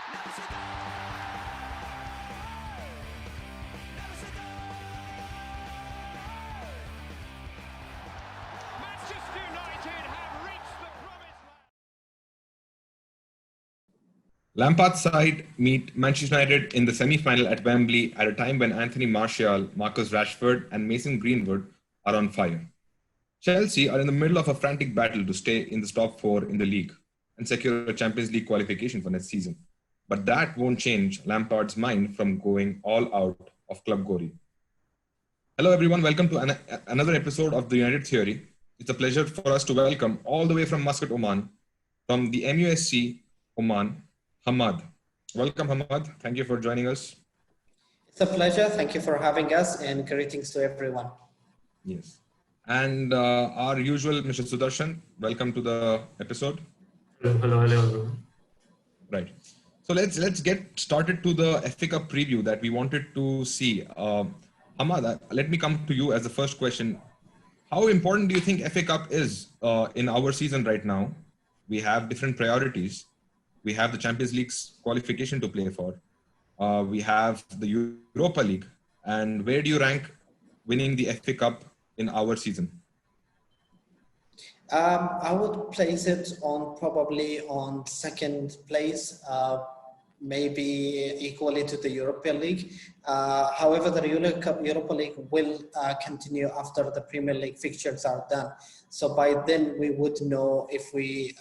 Manchester United have reached the promised land. Lampard's side meet Manchester United in the semi-final at Wembley at a time when Anthony Martial, Marcus Rashford and Mason Greenwood are on fire. Chelsea are in the middle of a frantic battle to stay in the top four in the league and secure a Champions League qualification for next season. But that won't change Lampard's mind from going all out of club glory. Hello everyone, welcome to another episode of the United Theory. It's a pleasure for us to welcome all the way from Muscat, Oman, from the MUSC, Oman, Hamad. Welcome Hamad, thank you for joining us. It's a pleasure, thank you for having us and greetings to everyone. Yes. And our usual Mr. Sudharshan, welcome to the episode. Hello everyone. Right. So let's get started to the FA Cup preview that we wanted to see. Hamad, let me come to you as the first question. How important do you think FA Cup is in our season right now? We have different priorities. We have the Champions League's qualification to play for. We have the Europa League. And where do you rank winning the FA Cup in our season? I would place it probably on second place, maybe equally to the Europa League. However, the Europa League will continue after the Premier League fixtures are done. So by then we would know if we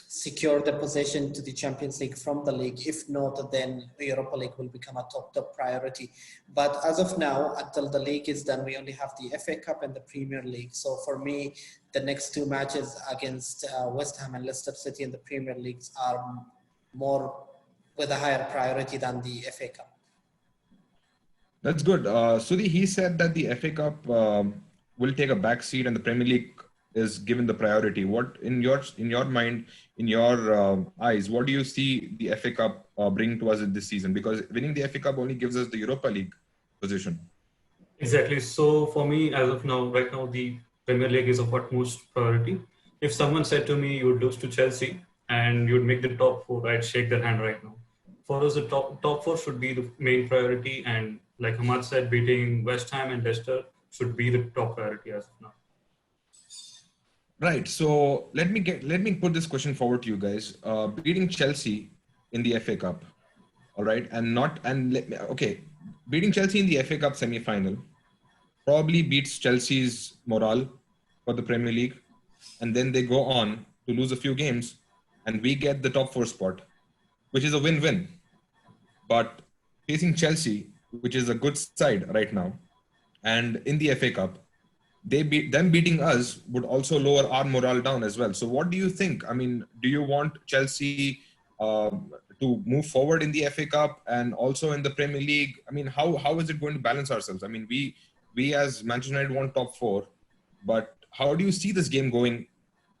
secure the possession to the Champions League from the league. If not, then the Europa League will become a top priority. But as of now, until the league is done, we only have the FA Cup and the Premier League. So for me, the next two matches against West Ham and Leicester City in the Premier Leagues are more with a higher priority than the FA Cup. That's good. Sudhi, he said that the FA Cup will take a back seat and the Premier League is given the priority. What in your mind, in your eyes, what do you see the FA Cup bring to us in this season? Because winning the FA Cup only gives us the Europa League position. Exactly. So for me, as of now, right now, the Premier League is of utmost priority. If someone said to me, you would lose to Chelsea and you'd make the top four, I'd shake their hand right now. For us, the top four should be the main priority. And like Hamad said, beating West Ham and Leicester should be the top priority as of now. Right. So let me put this question forward to you guys. Beating Chelsea in the FA Cup, all right, beating Chelsea in the FA Cup semi-final probably beats Chelsea's morale for the Premier League, and then they go on to lose a few games, and we get the top four spot, which is a win-win. But facing Chelsea, which is a good side right now, and in the FA Cup, them beating us would also lower our morale down as well. So what do you think? I mean, do you want Chelsea to move forward in the FA Cup and also in the Premier League? I mean, how is it going to balance ourselves? I mean, we as Manchester United want top four, but how do you see this game going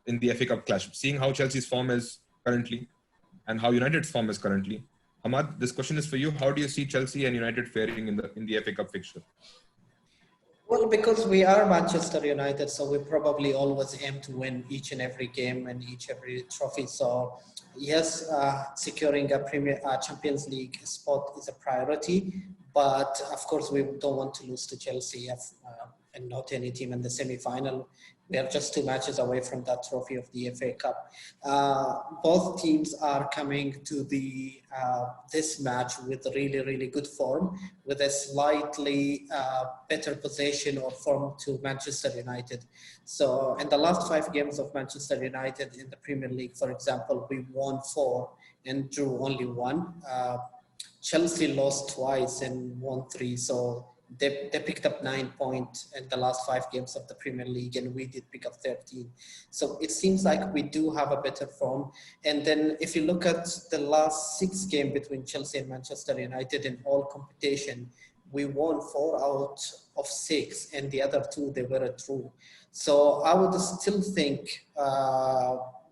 in the FA Cup clash, seeing how Chelsea's form is currently and how United's form is currently? Hamad, this question is for you. How do you see Chelsea and United faring in the FA Cup fixture? Well, because we are Manchester United, so we probably always aim to win each and every game and every trophy. So yes, securing a Champions League spot is a priority, but of course we don't want to lose to Chelsea and not any team in the semi-final. We are just 2 matches away from that trophy of the FA Cup. Both teams are coming to this match with really, really good form, with a slightly better possession or form to Manchester United. So in the last 5 games of Manchester United in the Premier League, for example, we won 4 and drew only 1. Chelsea lost twice and won 3. So they picked up 9 points in the last 5 games of the Premier League, and we did pick up 13. So it seems like we do have a better form. And then if you look at the last 6 games between Chelsea and Manchester United in all competition, we won 4 out of 6, and the other 2, they were a draw. So I would still think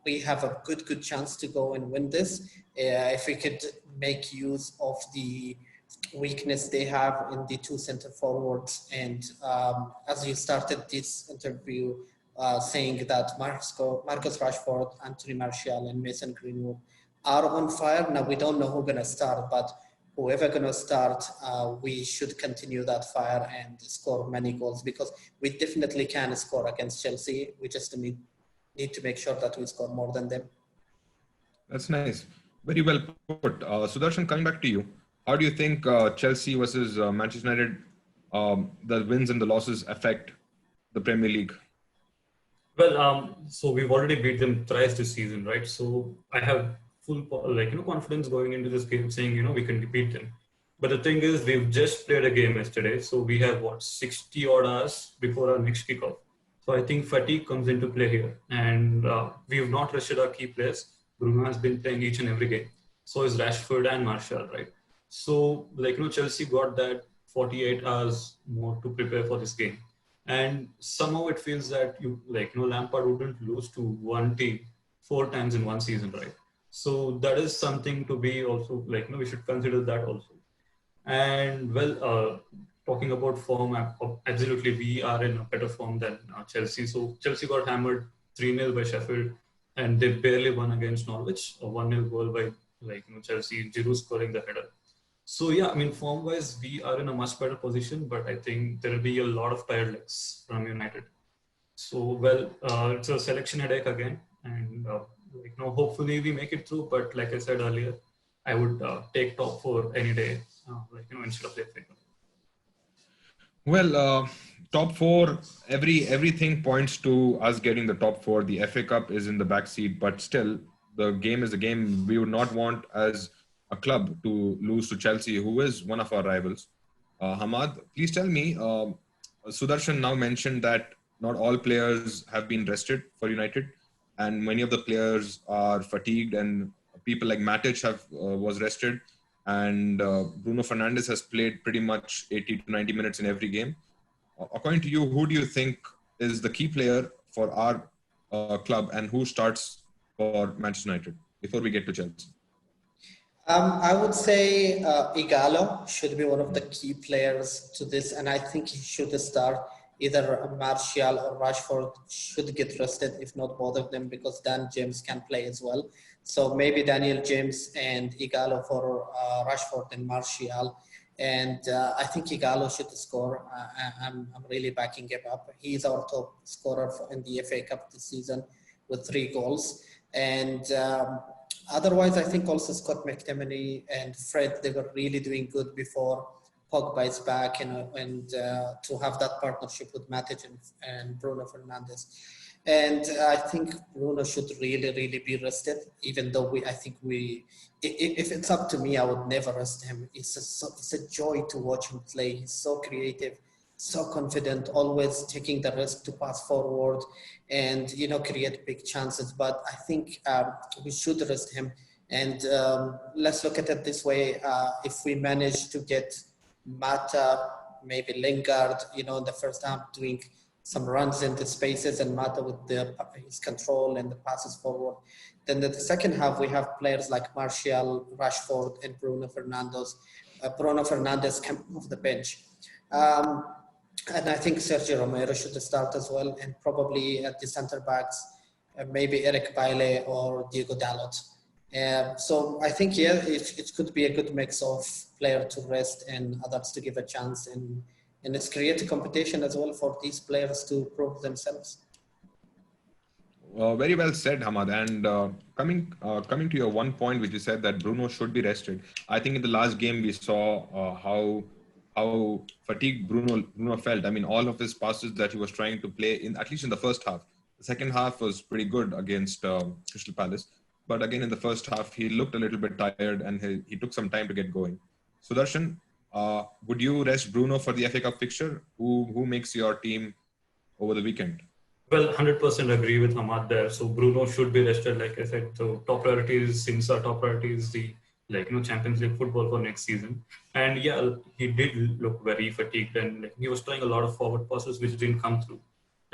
we have a good chance to go and win this if we could make use of the weakness they have in the 2 center forwards. And as you started this interview saying that Marcus Rashford, Anthony Martial and Mason Greenwood are on fire. Now we don't know who's gonna start, but whoever gonna start, we should continue that fire and score many goals, because we definitely can score against Chelsea. We just need to make sure that we score more than them. That's nice. Very well put. Sudarshan, coming back to you, how do you think Chelsea versus Manchester United, the wins and the losses affect the Premier League? Well, so we've already beat them thrice this season, right? So I have full confidence going into this game, saying we can beat them. But the thing is, we've just played a game yesterday, so we have 60 odd hours before our next kickoff. So I think fatigue comes into play here, and we have not rested our key players. Bruno has been playing each and every game. So is Rashford and Martial, right? So Chelsea got that 48 hours more to prepare for this game. And somehow it feels that Lampard wouldn't lose to one team 4 times in one season, right? So that is something to be also we should consider that also. And talking about form, absolutely we are in a better form than Chelsea. So Chelsea got hammered 3-0 by Sheffield, and they barely won against Norwich. A 1-0 goal by Chelsea, Giroud scoring the header. So yeah, I mean, form-wise, we are in a much better position, but I think there will be a lot of tired legs from United. So it's a selection headache again, and hopefully we make it through. But like I said earlier, I would take top 4 any day, instead of the FA Cup. Well, top 4, everything points to us getting the top 4. The FA Cup is in the back seat, but still, the game is a game. We would not want as a club to lose to Chelsea, who is one of our rivals. Hamad, please tell me, Sudarshan now mentioned that not all players have been rested for United, and many of the players are fatigued, and people like Matic was rested, and Bruno Fernandes has played pretty much 80 to 90 minutes in every game. According to you, who do you think is the key player for our club, and who starts for Manchester United before we get to Chelsea? I would say Igalo should be one of the key players to this, and I think he should start. Either Martial or Rashford should get rested, if not both of them, because Dan James can play as well. So maybe Daniel James and Igalo for Rashford and Martial. And I think Igalo should score. I'm really backing him up. He's our top scorer in the FA Cup this season with 3 goals. And otherwise, I think also Scott McTominay and Fred, they were really doing good before Pogba is back, and to have that partnership with Matic and Bruno Fernandes. And I think Bruno should really be rested, even though if it's up to me, I would never rest him. It's a joy to watch him play. He's so creative, so confident, always taking the risk to pass forward and, create big chances. But I think we should rest him. And let's look at it this way. If we manage to get Mata, maybe Lingard, in the first half doing some runs into spaces, and Mata with his control and the passes forward. Then in the second half, we have players like Martial, Rashford, and Bruno Fernandes. Bruno Fernandes came off the bench. And I think Sergio Romero should start as well, and probably at the centre backs, maybe Eric Bailly or Diego Dalot. So I think, it could be a good mix of player to rest and others to give a chance, and it's create a competition as well for these players to prove themselves. Very well said, Hamad. And coming to your one point, which you said that Bruno should be rested. I think in the last game we saw how fatigued Bruno felt. I mean, all of his passes that he was trying to play in, at least in the first half. The second half was pretty good against Crystal Palace. But again, in the first half, he looked a little bit tired, and he took some time to get going. Sudarshan, would you rest Bruno for the FA Cup fixture? Who makes your team over the weekend? Well, 100% agree with Hamad there. So Bruno should be rested, like I said. So top priority is the Champions League football for next season. And yeah, he did look very fatigued, and he was trying a lot of forward passes which didn't come through.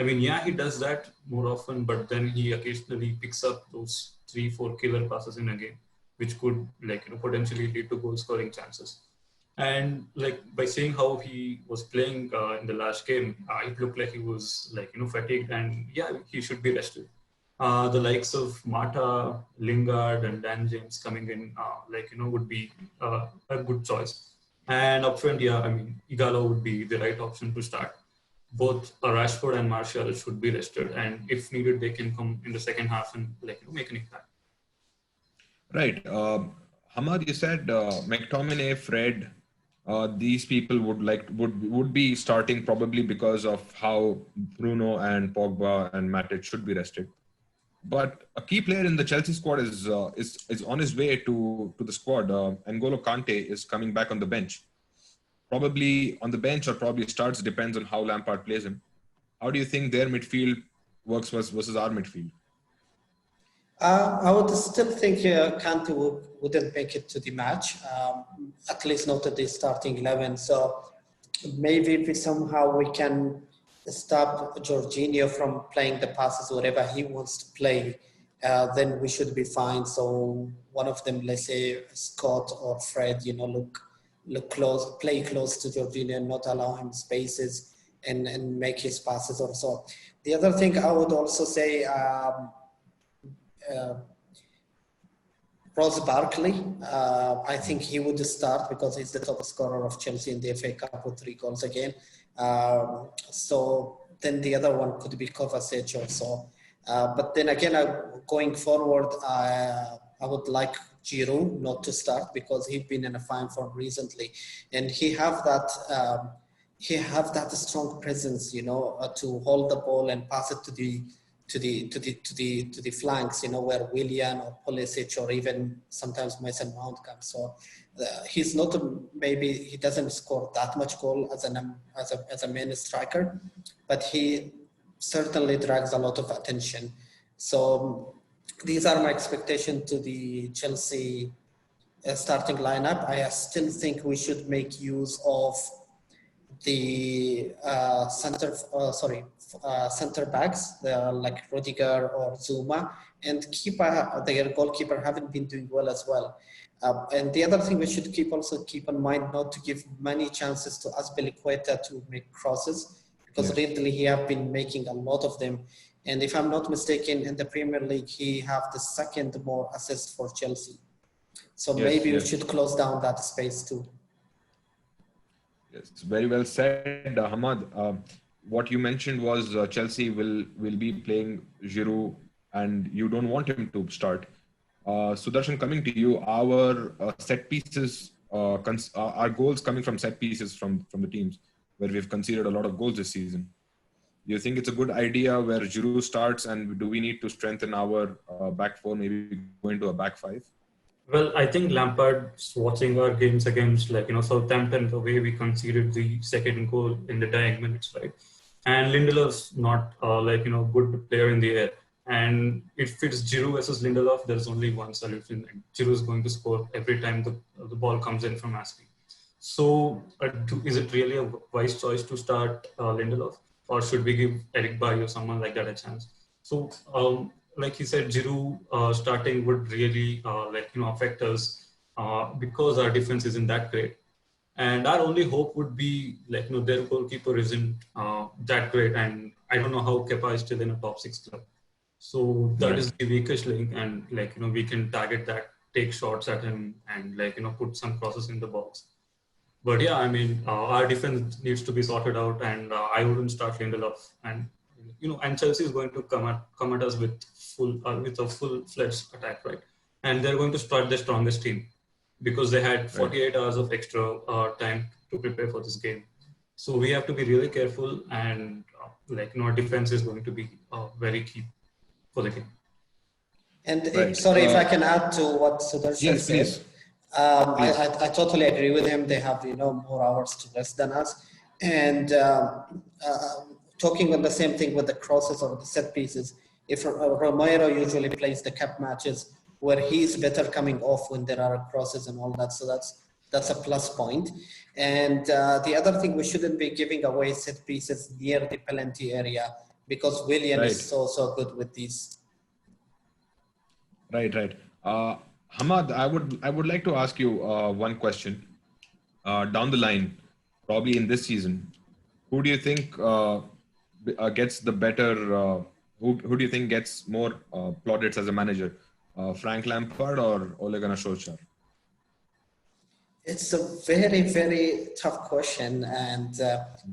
I mean, yeah, he does that more often, but then he occasionally picks up those 3-4 killer passes in a game, which could potentially lead to goal scoring chances. And by seeing how he was playing in the last game, it looked like he was fatigued, and yeah, he should be rested. the likes of Mata, Lingard, and Dan James coming in, would be a good choice. And up front, yeah, I mean, Igalo would be the right option to start. Both Rashford and Martial should be rested, and if needed, they can come in the second half and make an impact. Right. Hamad, you said McTominay, Fred, these people would be starting probably because of how Bruno and Pogba and Matic should be rested. But a key player in the Chelsea squad is on his way to the squad. N'Golo Kante is coming back on the bench, probably on the bench or probably starts. Depends on how Lampard plays him. How do you think their midfield works versus our midfield? I would still think Kante wouldn't make it to the match, at least not at the starting 11. So maybe if somehow we can stop Jorginho from playing the passes wherever he wants to play, then we should be fine. So one of them, let's say Scott or Fred, look close, play close to Jorginho and not allow him spaces and make his passes or so. The other thing I would also say, Ross Barkley, I think he would start because he's the top scorer of Chelsea in the FA Cup with 3 goals again. So then the other one could be Kovacic also. But then again, going forward, I would like Giroud not to start because he's been in a fine form recently, and he have that strong presence, to hold the ball and pass it to the flanks, where Willian or Pulisic or even sometimes Mason Mount comes. So he's not maybe he doesn't score that much goal as a main striker, but he certainly drags a lot of attention. So these are my expectations to the Chelsea starting lineup. I still think we should make use of the center backs, like Rudiger or Zuma, and their goalkeeper haven't been doing well as well. And the other thing we should keep in mind not to give many chances to Azpilicueta to make crosses, because lately he have been making a lot of them. And if I'm not mistaken, in the Premier League, he have the second more assists for Chelsea. So maybe we should close down that space too. Yes, very well said, Hamad. What you mentioned was Chelsea will be playing Giroud, and you don't want him to start. Sudarshan, coming to you, our set pieces, our goals coming from set pieces from the teams where we've conceded a lot of goals this season. Do you think it's a good idea where Giroud starts, and do we need to strengthen our back four, maybe go into a back five? Well, I think Lampard's watching our games against Southampton, the way we conceded the second goal in the dying minutes, right? And Lindelof's not good player in the air. And if it's Giroud versus Lindelof, there's only one solution. Giroud is going to score every time the ball comes in from Aspi. So is it really a wise choice to start Lindelof? Or should we give Eric Bailly or someone like that a chance? So like he said, Giroud starting would really affect us because our defense isn't that great. And our only hope would be their goalkeeper isn't that great, and I don't know how Kepa is still in a top 6 club. So that is the weakest link, and we can target that, take shots at him, and put some crosses in the box. But yeah, I mean, our defense needs to be sorted out, and I wouldn't start Lindelof. And and Chelsea is going to come at us with a full-fledged attack, right? And they're going to start their strongest team because they had 48 hours of extra time to prepare for this game. So we have to be really careful, and our defense is going to be very key for the game. And sorry if I can add to what Sudharshan said. Please. I totally agree with him. They have more hours to rest than us, and talking on the same thing with the crosses or the set pieces. If Romero usually plays the cup matches where he's better coming off when there are crosses and all that, so that's a plus point. And the other thing, we shouldn't be giving away set pieces near the penalty area because Willian is so good with these. Right. Hamad, I would like to ask you one question. Down the line, probably in this season, who do you think gets the better Who do you think gets more plaudits as a manager, Frank Lampard or Ole Gunnar Solskjaer? It's a very, very tough question, and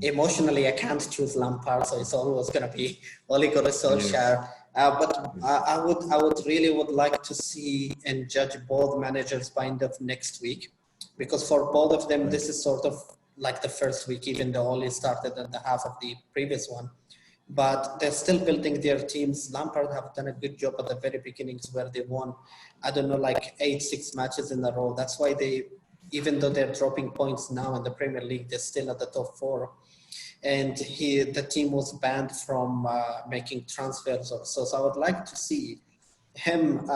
emotionally, I can't choose Lampard, so it's always going to be Ole Gunnar Solskjaer. But I would really would like to see and judge both managers by end of next week, because for both of them, this is sort of like the first week, even though Ole started at the half of the previous one. But they're still building their teams. Lampard have done a good job at the very beginnings where they won, I don't know, like 8-6 matches in a row. That's why they, even though they're dropping points now in the Premier League, they're still at the top 4. And the team was banned from making transfers or so. So I would like to see him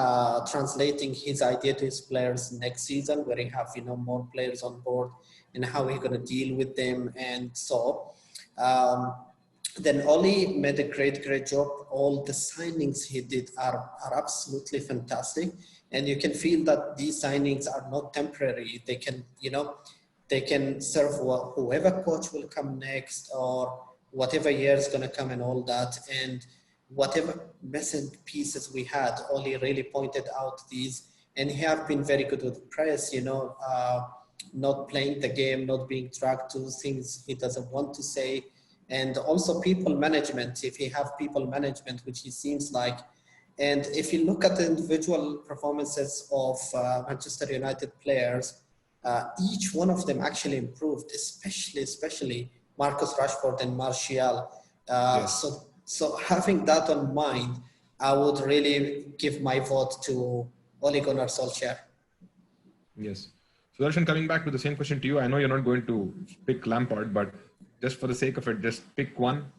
translating his idea to his players next season, where he have more players on board and how he's going to deal with them. And so then Oli made a great job. All the signings he did are absolutely fantastic. And you can feel that these signings are not temporary. They can, they can serve whoever coach will come next, or whatever year is going to come and all that. And whatever missing pieces we had, Oli really pointed out these. And he have been very good with press, not playing the game, not being dragged to things he doesn't want to say. And also people management, if he have people management, which he seems like. And if you look at the individual performances of Manchester United players, each one of them actually improved, especially Marcus Rashford and Martial. Yes. So having that on mind, I would really give my vote to Ole Gunnar Solskjaer. Yes. Sudharshan, coming back with the same question to you, I know you're not going to pick Lampard, but just for the sake of it, just pick one.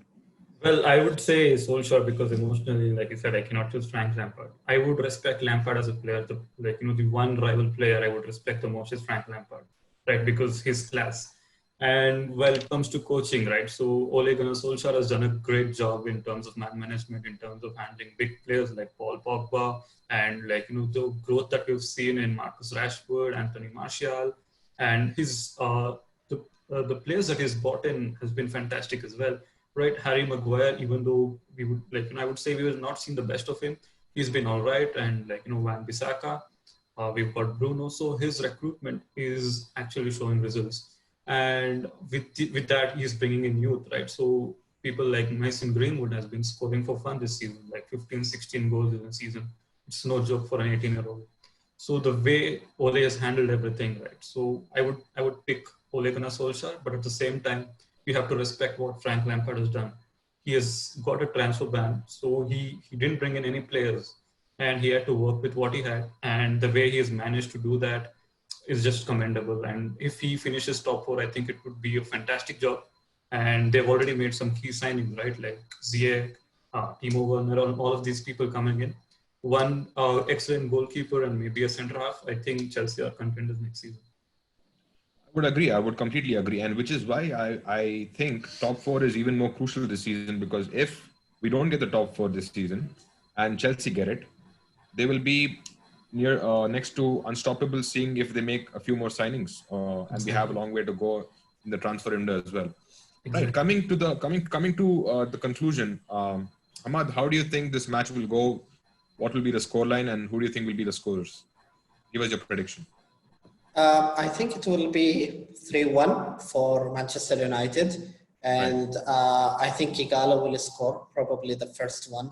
Well, I would say Solskjaer because emotionally, like I said, I cannot choose Frank Lampard. I would respect Lampard as a player. The one rival player I would respect the most is Frank Lampard, right? Because his class. And when it comes to coaching, right? So Ole Gunnar Solskjaer has done a great job in terms of man management, in terms of handling big players like Paul Pogba, and the growth that we've seen in Marcus Rashford, Anthony Martial, and his the players that he's brought in has been fantastic as well. Right, Harry Maguire, even though we would I would say we have not seen the best of him, he's been all right. And Wan-Bissaka, we've got Bruno, so his recruitment is actually showing results. And with that, he's bringing in youth, right? So people like Mason Greenwood has been scoring for fun this season, like 15, 16 goals in a season. It's no joke for an 18-year-old. So the way Ole has handled everything, right? So I would pick Ole Gunnar Solskjaer, but at the same time, we have to respect what Frank Lampard has done. He has got a transfer ban, so he didn't bring in any players, and he had to work with what he had. And the way he has managed to do that is just commendable. And if he finishes top 4, I think it would be a fantastic job. And they've already made some key signings, right? Like Ziyech, Timo Werner, all of these people coming in. One excellent goalkeeper and maybe a centre half. I think Chelsea are contenders next season. I would agree. I would completely agree. And which is why I think top 4 is even more crucial this season, because if we don't get the top 4 this season and Chelsea get it, they will be near next to unstoppable, seeing if they make a few more signings. And we have a long way to go in the transfer window as well. Exactly. Right. Coming to the conclusion, Ahmad, how do you think this match will go? What will be the scoreline, and who do you think will be the scorers? Give us your prediction. I think it will be 3-1 for Manchester United. And I think Igalo will score probably the first one.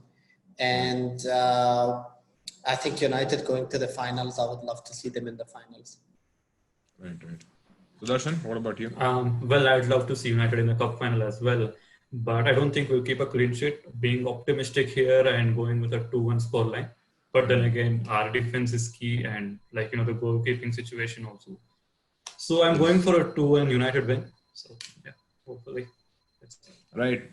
And I think United going to the finals. I would love to see them in the finals. Right. Sudharshan, what about you? Well, I'd love to see United in the cup final as well. But I don't think we'll keep a clean sheet. Being optimistic here and going with a 2-1 scoreline. But then again, our defense is key, and the goalkeeping situation also. So I'm going for a 2-1 United win. So yeah, hopefully. Right.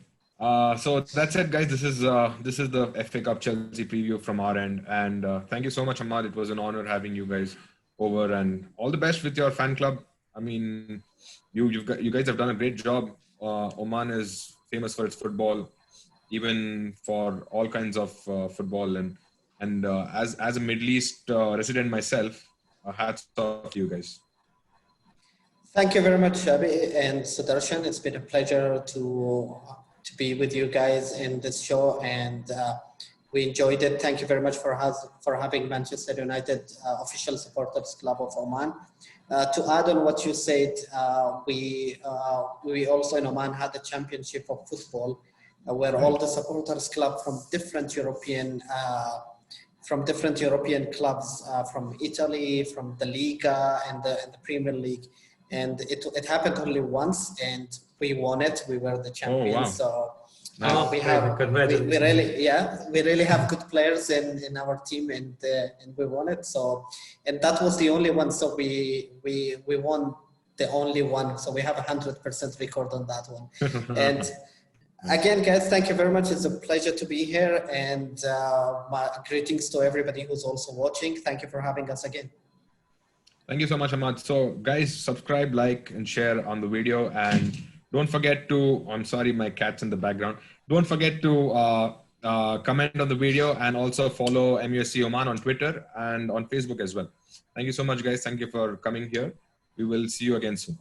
So that's it, guys. This is the FA Cup Chelsea preview from our end, and thank you so much, Ahmad. It was an honor having you guys over, and all the best with your fan club. I mean, you guys have done a great job. Oman is famous for its football, even for all kinds of football, and as a Middle East resident myself, hats off to you guys. Thank you very much, Shabi and Sudharshan. It's been a pleasure to to be with you guys in this show, and we enjoyed it. Thank you very much for having Manchester United official supporters club of Oman. To add on what you said, we also in Oman had a championship of football where all the supporters club from different European clubs, from Italy, from the Liga and the Premier League, and it happened only once, and we won it. We were the champions. Oh, So wow. we really have good players in our team, and we won it. So, and that was the only one. So we won the only one. So we have 100% record on that one. And again, guys, thank you very much. It's a pleasure to be here, and my greetings to everybody who's also watching. Thank you for having us again. Thank you so much, Ahmad. So guys, subscribe, like, and share on the video. And don't forget to, I'm sorry, my cat's in the background. Don't forget to comment on the video, and also follow MUSC Oman on Twitter and on Facebook as well. Thank you so much, guys. Thank you for coming here. We will see you again soon.